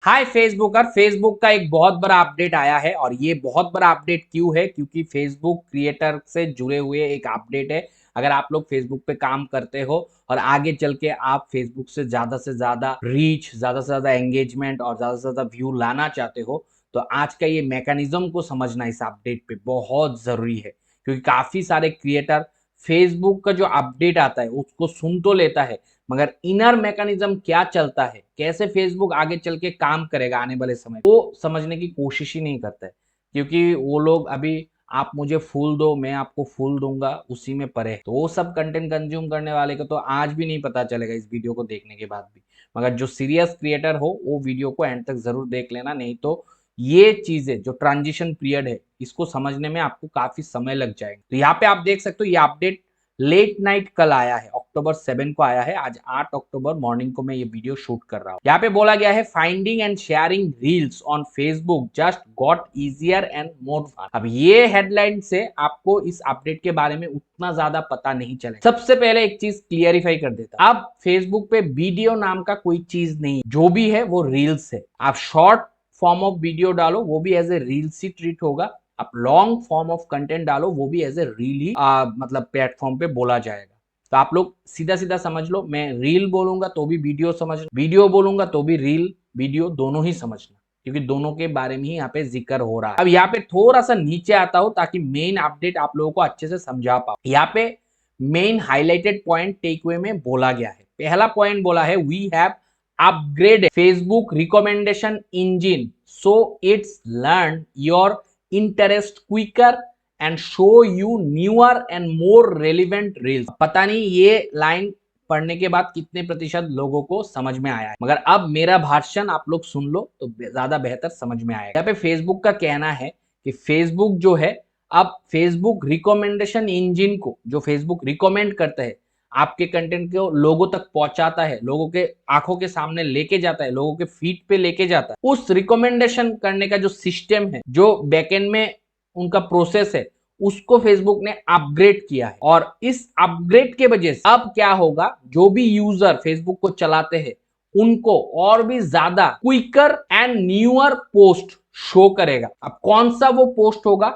हाय Facebook. और Facebook का एक बहुत बड़ा अपडेट आया है और ये बहुत बड़ा अपडेट क्यों है? क्योंकि फेसबुक क्रिएटर से जुड़े हुए एक अपडेट है। अगर आप लोग फेसबुक पे काम करते हो और आगे चल के आप फेसबुक से ज्यादा रीच, ज्यादा से ज्यादा एंगेजमेंट और ज्यादा से ज्यादा व्यू लाना चाहते हो, तो आज का ये मैकेनिज्म को समझना इस अपडेट पे बहुत जरूरी है। क्योंकि काफी सारे क्रिएटर फेसबुक का जो अपडेट आता है उसको सुन तो लेता है, मगर इनर मैकेनिज्म क्या चलता है, कैसे फेसबुक आगे चल के काम करेगा आने वाले समय, वो समझने की कोशिश ही नहीं करता है। क्योंकि वो लोग अभी आप मुझे फूल दो मैं आपको फूल दूंगा उसी में पड़े हैं। तो वो सब कंटेंट कंज्यूम करने वाले को तो आज भी नहीं पता चलेगा इस वीडियो को देखने के बाद भी। मगर जो सीरियस क्रिएटर हो वो वीडियो को एंड तक जरूर देख लेना, नहीं तो ये चीजें जो ट्रांजिशन पीरियड है इसको समझने में आपको काफी समय लग जाएगा। तो यहाँ पे आप देख सकते हो ये अपडेट लेट नाइट कल आया है, अक्टूबर 7 को आया है। आज 8 अक्टूबर मॉर्निंग को मैं ये वीडियो शूट कर रहा हूँ। यहाँ पे बोला गया है finding and sharing reels on Facebook just got easier and more fun. अब ये हेडलाइन से आपको इस अपडेट के बारे में उतना ज्यादा पता नहीं चलेगा। सबसे पहले एक चीज क्लियरिफाई कर देता, अब फेसबुक पे वीडियो नाम का कोई चीज नहीं, जो भी है वो रील्स है। आप शॉर्ट फॉर्म ऑफ वीडियो डालो वो भी एज ए रील्स ही ट्रीट होगा, आप लॉन्ग फॉर्म ऑफ कंटेंट डालो वो भी एज ए रील ही मतलब प्लेटफॉर्म पे बोला जाएगा। तो आप लोग सीधा सीधा समझ लो, मैं रील बोलूंगा तो भी वीडियो समझ, वीडियो बोलूंगा तो भी रील वीडियो दोनों ही समझना, क्योंकि दोनों के बारे में ही यहाँ पे जिक्र हो रहा है। अब यहाँ पे थोड़ा सा नीचे आता हूं ताकि मेन अपडेट आप लोगों को अच्छे से समझा पाओ। यहाँ पे main highlighted point take away में बोला गया है। पहला पॉइंट बोला है we have upgraded Facebook recommendation engine so it's learn your interest quicker and show you newer and more relevant reels. पता नहीं ये लाइन पढ़ने के बाद कितने प्रतिशत लोगों को समझ में आया है, मगर अब मेरा भाषण आप लोग सुन लो तो ज्यादा बेहतर समझ में आएगा। यहाँ पे फेसबुक का कहना है कि फेसबुक जो है, अब फेसबुक रिकमेंडेशन इंजिन को जो फेसबुक रिकमेंड करता है, आपके कंटेंट को लोगों तक पहुंचाता है, लोगों के आंखों के सामने लेके जाता है, लोगों के फीड पे लेके जाता है, उस रिकमेंडेशन करने का जो सिस्टम है, जो बैकएंड में उनका प्रोसेस है, उसको फेसबुक ने अपग्रेड किया है। और इस अपग्रेड के वजह से अब क्या होगा, जो भी यूजर फेसबुक को चलाते हैं उनको और भी ज्यादा quicker and newer post show करेगा। अब कौन सा वो पोस्ट होगा,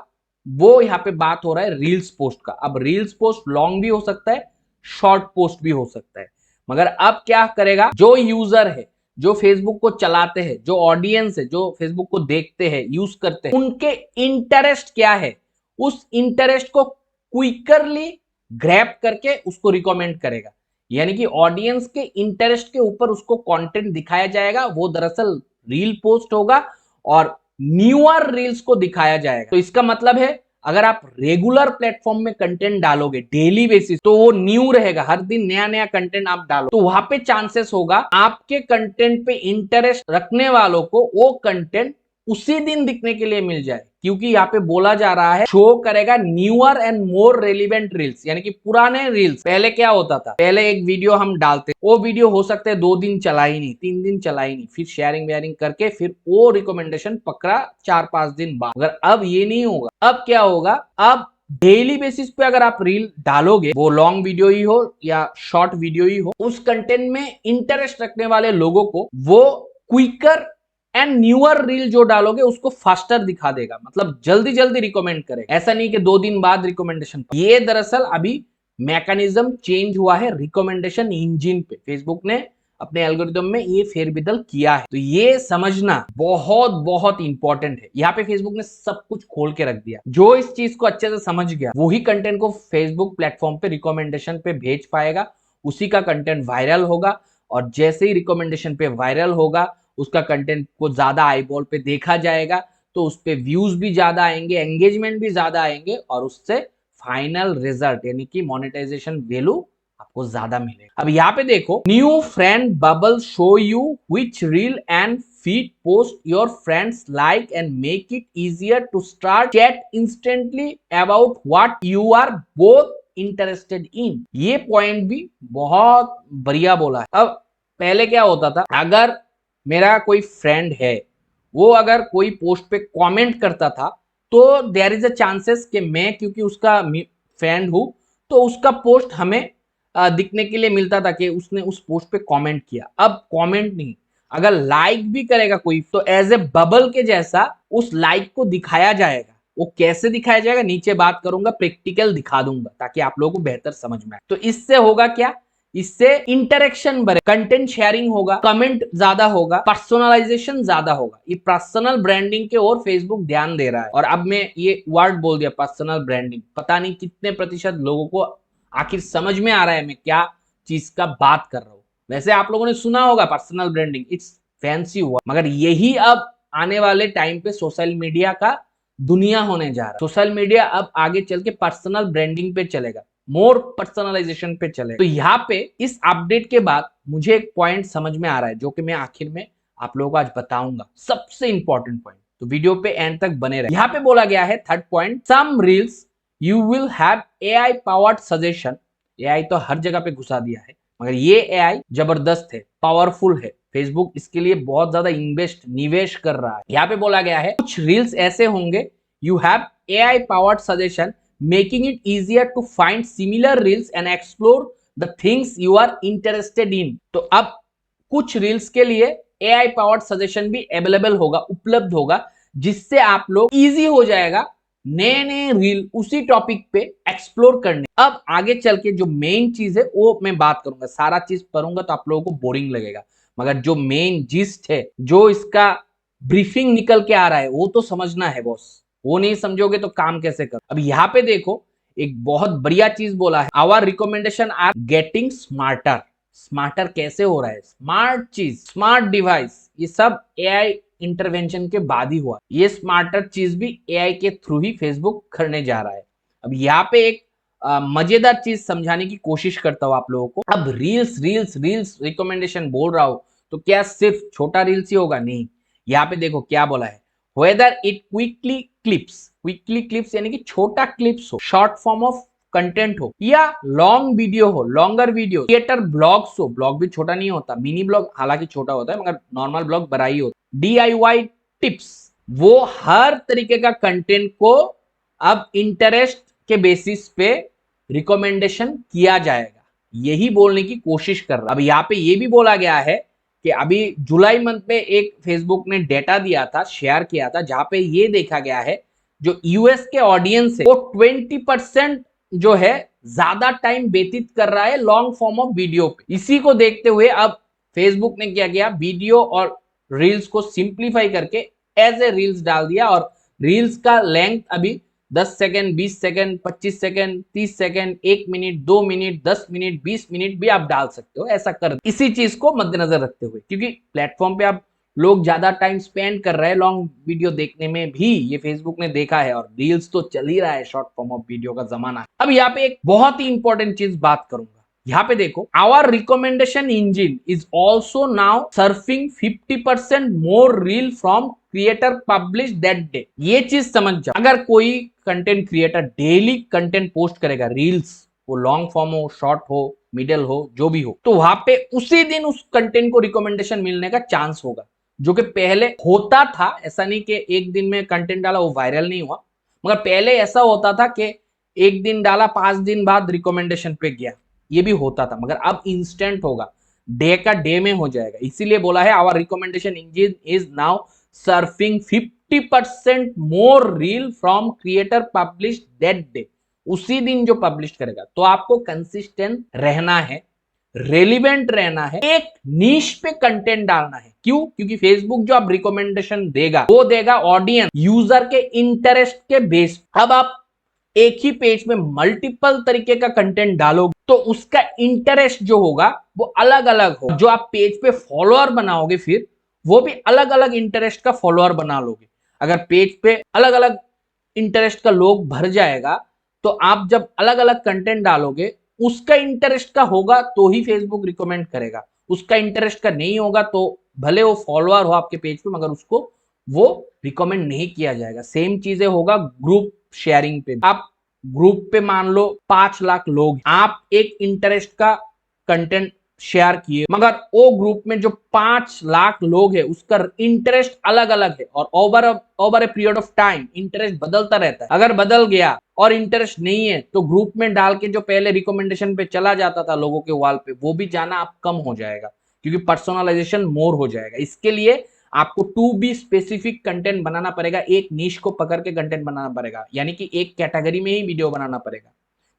वो यहाँ पे बात हो रहा है रील्स पोस्ट का। अब रील्स पोस्ट लॉन्ग भी हो सकता है, शॉर्ट पोस्ट भी हो सकता है। मगर अब क्या करेगा, जो यूजर है, जो फेसबुक को चलाते हैं, जो ऑडियंस है, जो फेसबुक को देखते हैं, यूज करते हैं, उनके इंटरेस्ट क्या है, उस इंटरेस्ट को क्विकरली ग्रैब करके उसको रिकमेंड करेगा। यानी कि ऑडियंस के इंटरेस्ट के ऊपर उसको कंटेंट दिखाया जाएगा, वो दरअसल रील पोस्ट होगा और न्यूअर रील्स को दिखाया जाएगा। तो इसका मतलब है अगर आप रेगुलर प्लेटफॉर्म में कंटेंट डालोगे डेली बेसिस, तो वो न्यू रहेगा, हर दिन नया नया कंटेंट आप डालो, तो वहां पे चांसेस होगा आपके कंटेंट पे इंटरेस्ट रखने वालों को वो कंटेंट उसी दिन दिखने के लिए मिल जाए। क्योंकि यहाँ पे बोला जा रहा है शो करेगा newer and more relevant reels. यानी कि पुराने रील्स, पहले क्या होता था, पहले एक वीडियो हम डालते, वो वीडियो हो सकता है 2 दिन चला ही नहीं, 3 दिन चला ही नहीं, फिर शेयरिंग वेयरिंग करके फिर वो रिकमेंडेशन पकड़ा 4-5 दिन बाद। मगर अब ये नहीं होगा। अब क्या होगा, अब डेली बेसिस पे अगर आप रील डालोगे, वो लॉन्ग वीडियो ही हो या शॉर्ट वीडियो ही हो, उस कंटेंट में इंटरेस्ट रखने वाले लोगों को वो क्विकर एंड न्यूअर रील जो डालोगे उसको फास्टर दिखा देगा, मतलब जल्दी जल्दी रिकमेंड करेगा। ऐसा नहीं कि 2 दिन बाद रिकमेंडेशन। ये दरअसल अभी मैकेनिज्म चेंज हुआ है रिकमेंडेशन इंजन पे। फेसबुक ने अपने एल्गोरिदम में ये फेरबदल किया है, तो ये समझना बहुत बहुत इंपॉर्टेंट है। यहाँ पे फेसबुक ने सब कुछ खोल के रख दिया। जो इस चीज को अच्छे से समझ गया वही कंटेंट को फेसबुक प्लेटफॉर्म पे रिकमेंडेशन पे भेज पाएगा, उसी का कंटेंट वायरल होगा। और जैसे ही रिकमेंडेशन पे वायरल होगा, उसका कंटेंट को ज्यादा आईबॉल पे देखा जाएगा, तो उस पे व्यूज भी ज्यादा आएंगे, एंगेजमेंट भी ज्यादा आएंगे, और उससे फाइनल रिजल्ट यानी कि मोनेटाइजेशन वैल्यू आपको ज्यादा मिलेगा। अब यहाँ पे देखो, new friend bubble show you which reel and feed post your friends like and make it easier to start chat instantly about what you are both interested in. ये पॉइंट भी बहुत बढ़िया बोला है। अब पहले क्या होता था, अगर मेरा कोई फ्रेंड है, वो अगर कोई पोस्ट पे कमेंट करता था, तो देयर इज अ चांसेस कि मैं क्योंकि उसका फ्रेंड हूं, तो उसका पोस्ट हमें दिखने के लिए मिलता था कि उसने उस पोस्ट पे कमेंट किया। अब कमेंट नहीं, अगर लाइक भी करेगा कोई तो एज ए बबल के जैसा उस लाइक को दिखाया जाएगा। वो कैसे दिखाया जाएगा नीचे बात करूंगा, प्रैक्टिकल दिखा दूंगा ताकि आप लोगों को बेहतर समझ में आए। तो इससे होगा क्या, इससे इंटरेक्शन बढ़े, कंटेंट शेयरिंग होगा, कमेंट ज्यादा होगा, पर्सनलाइजेशन ज्यादा होगा। ये पर्सनल ब्रांडिंग के ओर फेसबुक ध्यान दे रहा है। और अब मैं ये वर्ड बोल दिया पर्सनल ब्रांडिंग, पता नहीं कितने प्रतिशत लोगों को आखिर समझ में आ रहा है मैं क्या चीज का बात कर रहा हूं। वैसे आप लोगों ने सुना होगा पर्सनल ब्रांडिंग, इट्स फैंसी हुआ, मगर यही अब आने वाले टाइम पे सोशल मीडिया का दुनिया होने जा रहा है। सोशल मीडिया अब आगे चल के पर्सनल ब्रांडिंग पे चलेगा, मोर पर्सनलाइजेशन पे चलेगा। तो यहाँ पे इस अपडेट के बाद मुझे एक पॉइंट समझ में आ रहा है जो कि मैं आखिर में आप लोगों को आज बताऊंगा, सबसे इंपॉर्टेंट पॉइंट। तो वीडियो पे एंड तक बने रहे। यहाँ पे बोला गया है third point, some reels you will have AI powered suggestion. AI तो हर जगह पे घुसा दिया है, मगर ये एआई जबरदस्त है, पावरफुल है। फेसबुक इसके लिए बहुत ज्यादा निवेश कर रहा है। यहाँ पे बोला गया है कुछ रील्स ऐसे होंगे, you have AI powered suggestion making it easier to find similar reels and explore the things you are interested in. तो अब कुछ रील्स के लिए एआई पावर्ड सजेशन भी अवेलेबल होगा, उपलब्ध होगा, जिससे आप लोग इजी हो जाएगा नए नए रील उसी टॉपिक पे एक्सप्लोर करने। अब आगे चल के जो मेन चीज है वो मैं बात करूंगा, सारा चीज पढ़ूंगा तो आप लोगों को बोरिंग लगेगा, मगर जो मेन जिस्ट है, जो इसका ब्रीफिंग निकल के आ रहा है वो तो समझना है बॉस। वो नहीं समझोगे तो काम कैसे करो। अब यहाँ पे देखो एक बहुत बढ़िया चीज बोला है, our recommendation are getting smarter. Smarter कैसे हो रहा है, स्मार्ट चीज, स्मार्ट डिवाइस, ये सब एआई इंटरवेंशन के बाद ही हुआ। ये स्मार्टर चीज भी एआई के थ्रू ही फेसबुक करने जा रहा है। अब यहाँ पे एक मजेदार चीज समझाने की कोशिश करता हूं आप लोगों को। अब रील्स रील्स रील्स रिकमेंडेशन बोल रहा हूं तो क्या सिर्फ छोटा रील्स ही होगा, नहीं। यहाँ पे देखो क्या बोला है, वेदर इट क्विकली क्लिप्स यानी कि छोटा क्लिप्स हो, शॉर्ट फॉर्म ऑफ कंटेंट हो, या लॉन्ग वीडियो हो, लॉन्गर वीडियो, क्रिएटर ब्लॉग्स हो, ब्लॉग भी छोटा नहीं होता, मिनी ब्लॉग हालांकि छोटा होता है मगर नॉर्मल ब्लॉग बड़ा ही होता है, DIY टिप्स, वो हर तरीके का कंटेंट को अब इंटरेस्ट के बेसिस पे रिकमेंडेशन किया जाएगा, यही बोलने की कोशिश कर रहा। अब यहाँ पे ये भी बोला गया है कि अभी जुलाई मंथ में एक फेसबुक ने डेटा दिया था, शेयर किया था, जहां पे ये देखा गया है जो यूएस के ऑडियंस है वो 20% जो है ज्यादा टाइम व्यतीत कर रहा है लॉन्ग फॉर्म ऑफ वीडियो पे। इसी को देखते हुए अब फेसबुक ने क्या किया, वीडियो और रील्स को सिंप्लीफाई करके एज ए रील्स डाल दिया, और रील्स का लेंथ अभी 10 second, 20 second, 25 second, 30 second, 1 minute, 2 minute, 10 minute, 20 minute भी आप डाल सकते हो। ऐसा कर इसी चीज को मद्देनजर रखते हुए, क्योंकि प्लेटफॉर्म पे आप लोग ज्यादा टाइम स्पेंड कर रहे हैं लॉन्ग वीडियो देखने में भी, ये फेसबुक ने देखा है, और रील्स तो चल ही रहा है, शॉर्ट फॉर्म ऑफ वीडियो का जमाना। अब यहाँ पे एक बहुत ही इंपॉर्टेंट चीज बात करूंगा, यहाँ पे देखो, our recommendation engine is also now surfing 50% more reel from creator publish that day. ये चीज समझ जाओ, अगर कोई content creator daily content post करेगा, रील्स, वो लॉन्ग फॉर्म हो, शॉर्ट हो, मिडिल हो, जो भी हो, तो वहां पे उसी दिन उस कंटेंट को रिकमेंडेशन मिलने का चांस होगा, जो कि पहले होता था। ऐसा नहीं कि एक दिन में कंटेंट डाला वो वायरल नहीं हुआ, मगर पहले ऐसा होता था कि एक दिन डाला, 5 दिन बाद रिकमेंडेशन पे गया, ये भी होता था, मगर अब इंस्टेंट होगा, डे का डे में हो जाएगा। इसीलिए बोला है our recommendation engine is now surfing 50% more reel from creator publish that day. उसी दिन जो पब्लिश करेगा, तो आपको कंसिस्टेंट रहना है, रेलिवेंट रहना है, एक नीश पे कंटेंट डालना है। क्यों? क्योंकि फेसबुक जो आप रिकमेंडेशन देगा वो देगा ऑडियंस, यूजर के इंटरेस्ट के बेस। अब आप एक ही पेज में मल्टीपल तरीके का कंटेंट डालोगे तो उसका इंटरेस्ट जो होगा वो अलग अलग होगा। जो आप पेज पे फॉलोअर बनाओगे फिर वो भी अलग अलग इंटरेस्ट का फॉलोअर बना लोगे। अगर पेज पे अलग अलग इंटरेस्ट का लोग भर जाएगा तो आप जब अलग अलग कंटेंट डालोगे, उसका इंटरेस्ट का होगा तो ही फेसबुक रिकमेंड करेगा, उसका इंटरेस्ट का नहीं होगा तो भले वो फॉलोअर हो आपके पेज पे मगर उसको वो रिकमेंड नहीं किया जाएगा। सेम चीजें होगा ग्रुप शेयरिंग पे। आप ग्रुप पे मान लो 5 लाख लोग, आप एक इंटरेस्ट का कंटेंट शेयर किए, मगर वो ग्रुप में जो 5 लाख लोग है उसका इंटरेस्ट अलग अलग है, और over a period of time interest बदलता रहता है। अगर बदल गया और इंटरेस्ट नहीं है तो ग्रुप में डाल के जो पहले रिकमेंडेशन पे चला जाता था लोगों के वॉल पे, वो भी जाना अब कम हो जाएगा। क्योंकि पर्सनलाइजेशन मोर हो जाएगा। इसके लिए आपको टू बी स्पेसिफिक कंटेंट बनाना पड़ेगा, एक नीश को पकड़ के कंटेंट बनाना पड़ेगा, यानी कि एक कैटेगरी में ही वीडियो बनाना पड़ेगा।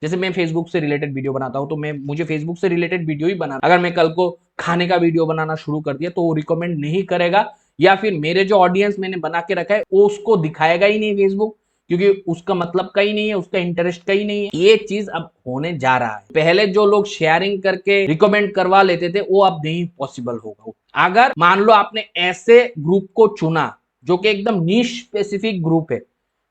जैसे मैं फेसबुक से रिलेटेड वीडियो बनाता हूं, तो मुझे फेसबुक से रिलेटेड वीडियो ही बनाना। अगर मैं कल को खाने का वीडियो बनाना शुरू कर दिया तो वो रिकमेंड नहीं करेगा, या फिर मेरे जो ऑडियंस मैंने बना के रखा है वो उसको दिखाएगा ही नहीं फेसबुक, क्योंकि उसका मतलब का ही नहीं है, उसका इंटरेस्ट का ही नहीं है। ये चीज अब होने जा रहा है। पहले जो लोग शेयरिंग करके रिकमेंड करवा लेते थे वो अब नहीं पॉसिबल होगा। अगर मान लो आपने ऐसे ग्रुप को चुना जो कि एकदम नीश स्पेसिफिक ग्रुप है,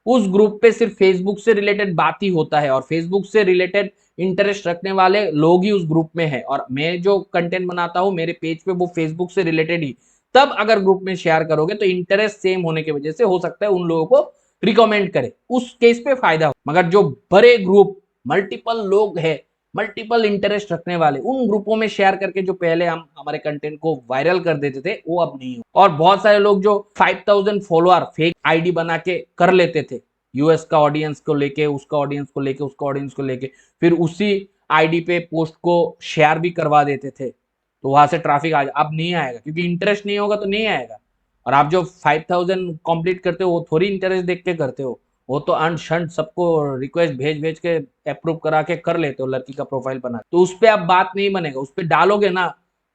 उस ग्रुप पे सिर्फ फेसबुक से रिलेटेड बात ही होता है और फेसबुक से रिलेटेड इंटरेस्ट रखने वाले लोग ही उस ग्रुप में है, और मैं जो कंटेंट बनाता हूं मेरे पेज पे वो फेसबुक से रिलेटेड ही, तब अगर ग्रुप में शेयर करोगे तो इंटरेस्ट सेम होने की वजह से हो सकता है उन लोगों को रिकमेंड करे, उस केस पे फायदा हो। मगर जो बड़े ग्रुप, मल्टीपल लोग है, मल्टीपल इंटरेस्ट रखने वाले, उन ग्रुपों में शेयर करके जो पहले हम हमारे कंटेंट को वायरल कर देते थे वो अब नहीं हो। और बहुत सारे लोग जो 5000 फॉलोअर फेक आईडी बना के कर लेते थे, यूएस का ऑडियंस को लेके, उसका ऑडियंस को लेके, उसका ऑडियंस को लेके, फिर उसी आईडी पे पोस्ट को शेयर भी करवा देते थे, तो वहां से ट्रैफिक अब नहीं आएगा, क्योंकि इंटरेस्ट नहीं होगा तो नहीं आएगा। और आप जो 5000 कंप्लीट करते हो वो थोड़ी इंटरेस्ट देख के करते हो, वो तो अंट शंट सबको रिक्वेस्ट भेज भेज के अप्रूव करा के कर लेते हो, लड़की का प्रोफाइल बना, तो उस पर अब बात नहीं बनेगा। उस पर डालोगे ना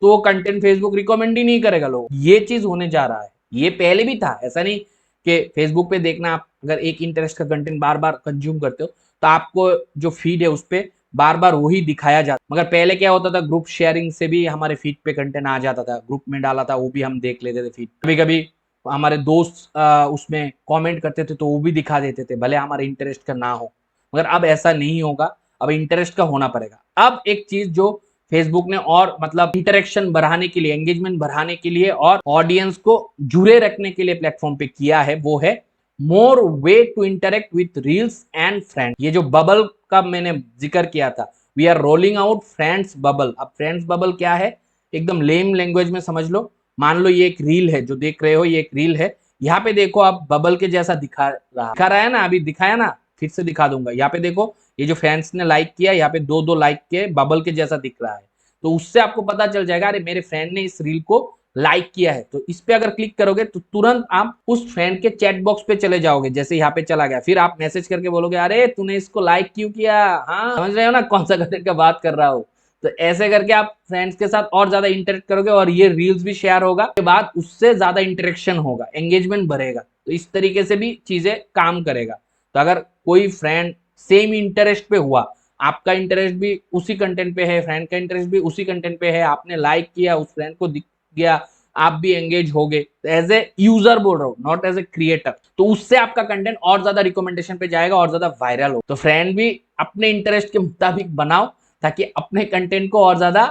तो वो कंटेंट फेसबुक रिकमेंड ही नहीं करेगा लोग। ये चीज होने जा रहा है। ये पहले भी था, ऐसा नहीं कि फेसबुक पे देखना, आप अगर एक इंटरेस्ट का कंटेंट बार बार कंज्यूम करते हो तो आपको जो फीड है उस पर बार बार वही दिखाया जाता। मगर पहले क्या होता था, ग्रुप शेयरिंग से भी हमारे फीड पे कंटेंट आ जाता था, ग्रुप में डाला था वो भी हम देख लेते थे फीड। कभी कभी हमारे दोस्त उसमें कमेंट करते थे तो वो भी दिखा देते थे, भले हमारे इंटरेस्ट का ना हो। मगर अब ऐसा नहीं होगा, अब इंटरेस्ट का होना पड़ेगा। अब एक चीज जो फेसबुक ने और मतलब इंटरेक्शन बढ़ाने के लिए, एंगेजमेंट बढ़ाने के लिए और ऑडियंस को जुड़े रखने के लिए प्लेटफॉर्म पे किया है, वो है more way to interact with reels and friends. ये जो बबल का मैंने जिक्र किया था, we are rolling out friends bubble. अब फ्रेंड्स बबल क्या है, एकदम लेम लैंग्वेज में समझ लो। मान लो ये एक रील है जो देख रहे हो, ये एक रील है, यहाँ पे देखो आप बबल के जैसा दिखा रहा है ना, अभी दिखाया ना, फिर से दिखा दूंगा। यहाँ पे देखो, ये जो फ्रेंड्स ने लाइक किया, यहाँ पे दो दो लाइक के बबल के जैसा दिख रहा है, तो उससे आपको पता चल जाएगा अरे मेरे फ्रेंड ने इस रील को लाइक किया है। तो इस पे अगर क्लिक करोगे तो तुरंत आप उस फ्रेंड के चैट बॉक्स पे चले जाओगे, जैसे यहाँ पे चला गया, फिर आप मैसेज करके बोलोगे अरे तूने इसको लाइक क्यों किया। हाँ, समझ रहे हो ना कौन सा कंटेंट का बात कर रहा हूँ। तो ऐसे करके आप फ्रेंड्स के साथ और ज्यादा इंटरेक्ट करोगे और ये रील्स भी शेयर होगा, के बाद उससे ज्यादा इंटरेक्शन होगा, एंगेजमेंट बढ़ेगा। तो इस तरीके से भी चीजें काम करेगा। तो अगर कोई फ्रेंड सेम इंटरेस्ट पे हुआ, आपका इंटरेस्ट भी उसी कंटेंट पे है, फ्रेंड का इंटरेस्ट भी उसी कंटेंट पे है, आपने लाइक किया, उस फ्रेंड को दिख गया, आप भी एंगेज हो गए, एज ए यूजर बोल रहा हूँ, नॉट एज ए क्रिएटर, तो उससे आपका कंटेंट और ज्यादा रिकमेंडेशन पे जाएगा और ज्यादा वायरल हो। तो फ्रेंड भी अपने इंटरेस्ट के मुताबिक बनाओ ताकि अपने कंटेंट को और ज्यादा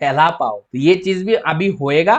फैला पाओ। तो ये चीज भी अभी होएगा।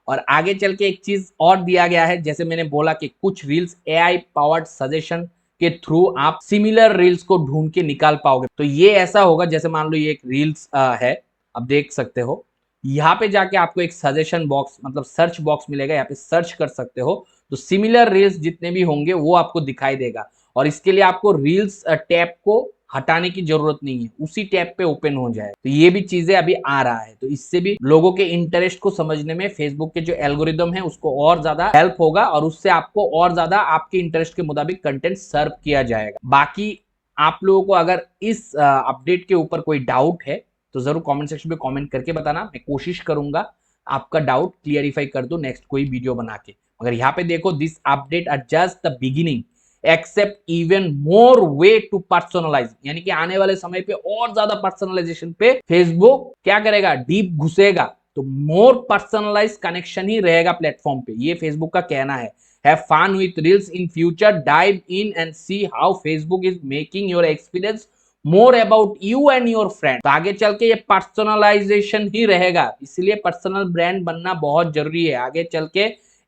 और आगे चल के एक चीज और दिया गया है, जैसे मैंने बोला कि कुछ रील्स एआई पावर्ड सजेशन के थ्रू आप सिमिलर रील्स को ढूंढ के निकाल पाओगे। तो ये ऐसा होगा, जैसे मान लो ये एक रील्स है, अब देख सकते हो, यहाँ पे जाके आपको एक सजेशन बॉक्स मतलब सर्च बॉक्स मिलेगा, यहाँ पे सर्च कर सकते हो, तो सिमिलर रील्स जितने भी होंगे वो आपको दिखाई देगा। और इसके लिए आपको रील्स टैब को हटाने की जरूरत नहीं है, उसी टैब पे ओपन हो जाए। तो ये भी चीजें अभी आ रहा है, तो इससे भी लोगों के इंटरेस्ट को समझने में फेसबुक के जो एल्गोरिदम है उसको और ज्यादा हेल्प होगा, और उससे आपको और ज्यादा आपके इंटरेस्ट के मुताबिक कंटेंट सर्व किया जाएगा। बाकी आप लोगों को अगर इस अपडेट के ऊपर कोई डाउट है तो जरूर कमेंट सेक्शन में कमेंट करके बताना, मैं कोशिश करूंगा आपका डाउट क्लियरिफाई कर दूं नेक्स्ट कोई वीडियो बना के। मगर यहाँ पे देखो, this update are just the beginning, except even more way to personalise, यानी कि आने वाले समय पे और ज्यादा पर्सनलाइजेशन पे फेसबुक क्या करेगा, डीप घुसेगा। तो मोर पर्सनलाइज कनेक्शन ही रहेगा प्लेटफॉर्म पे, ये फेसबुक का कहना है। Have fun with Reels in future. Dive in and see how Facebook is making your experience more about you and your friend. तो आगे चल के ये पर्सनलाइजेशन ही रहेगा, इसलिए पर्सनल ब्रांड बनना बहुत जरूरी है। आगे चल के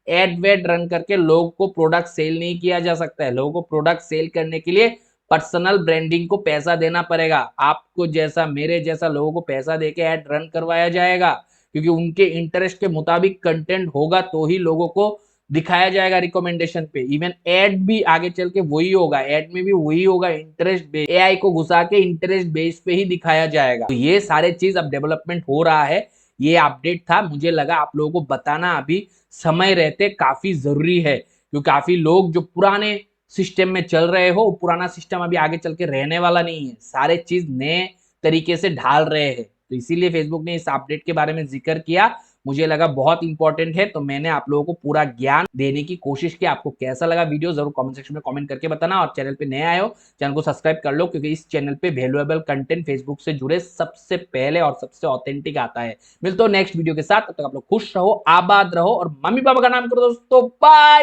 एड वेड रन करके लोगों को प्रोडक्ट सेल नहीं किया जा सकता है। लोगों को प्रोडक्ट सेल करने के लिए पर्सनल ब्रांडिंग को पैसा देना पड़ेगा। आपको जैसा, मेरे जैसा लोगों को पैसा देके एड रन करवाया जाएगा, क्योंकि उनके इंटरेस्ट के मुताबिक कंटेंट होगा तो ही लोगों को दिखाया जाएगा रिकमेंडेशन पे। इवन एड भी आगे चल के वही होगा, एड में भी वही होगा, इंटरेस्ट बेस, एआई को घुसा के इंटरेस्ट बेस पे ही दिखाया जाएगा। तो ये सारे चीज अब डेवलपमेंट हो रहा है, ये अपडेट था, मुझे लगा आप लोगों को बताना अभी समय रहते काफी जरूरी है, क्योंकि काफी लोग जो पुराने सिस्टम में चल रहे हो, पुराना सिस्टम अभी आगे चल के रहने वाला नहीं है, सारे चीज नए तरीके से ढाल रहे हैं। तो इसीलिए फेसबुक ने इस अपडेट के बारे में जिक्र किया, मुझे लगा बहुत इंपॉर्टेंट है, तो मैंने आप लोगों को पूरा ज्ञान देने की कोशिश की। आपको कैसा लगा वीडियो जरूर कमेंट सेक्शन में कमेंट करके बताना, और चैनल पे नए आए हो चैनल को सब्सक्राइब कर लो, क्योंकि इस चैनल पे वैल्यूएबल कंटेंट फेसबुक से जुड़े सबसे पहले और सबसे ऑथेंटिक आता है। मिलते हो नेक्स्ट वीडियो के साथ, तब तक आप लोग खुश रहो, आबाद रहो और मम्मी पापा का नाम करो दोस्तों। बाय।